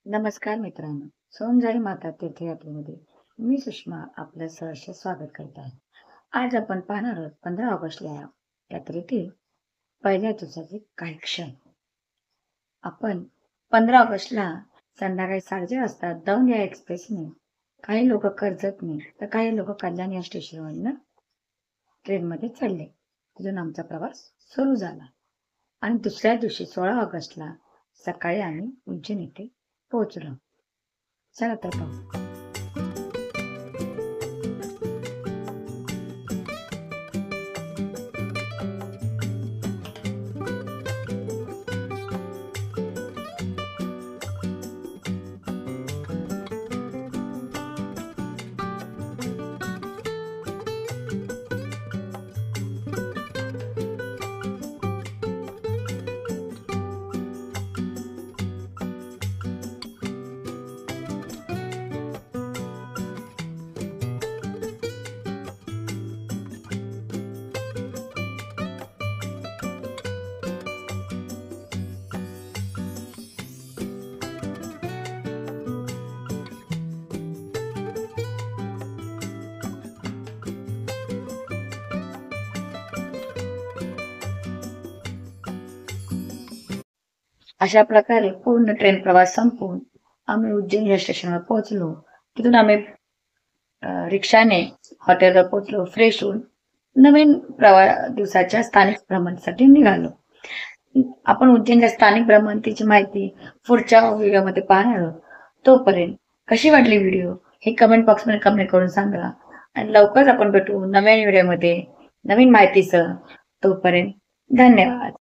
नमस्कार मित्रांनो, सोनजाई माता तीर्थयात्रेमध्ये मी सुषमा आपलं सहर्ष स्वागत करत आहे. आज आपण पाहणार आहोत 15 ऑगस्टला यात्रेतील पहिल्या दिवसाचे काही क्षण. आपण 15 ऑगस्टला संध्याकाळी 6:30 वाजता दौंड या एक्सप्रेसने काही लोक कर्जतने तर काही लोक कल्याण या स्टेशनवरनं ट्रेनमध्ये चढले. तिथून आमचा प्रवास सुरू झाला आणि दुसऱ्या दिवशी 16 ऑगस्टला सकाळी आम्ही उज्जैन येथे पोहोचलो. चला तर पाहू. अशा प्रकारे पूर्ण ट्रेन प्रवास संपवून आम्ही उज्जैन या स्टेशनवर पोहोचलो. तिथून आम्ही रिक्षाने हॉटेलवर पोहोचलो. फ्रेश होऊन नवीन दिवसाच्या स्थानिक भ्रमणसाठी निघालो. आपण उज्जैनच्या स्थानिक भ्रमंतीची माहिती पुढच्या व्हिडिओमध्ये पाहणार आहोत. तोपर्यंत कशी वाटली व्हिडिओ हे कमेंट बॉक्समध्ये कमेंट करून सांगा आणि लवकरच आपण भेटू नवीन व्हिडिओमध्ये नवीन माहितीसह. तोपर्यंत धन्यवाद.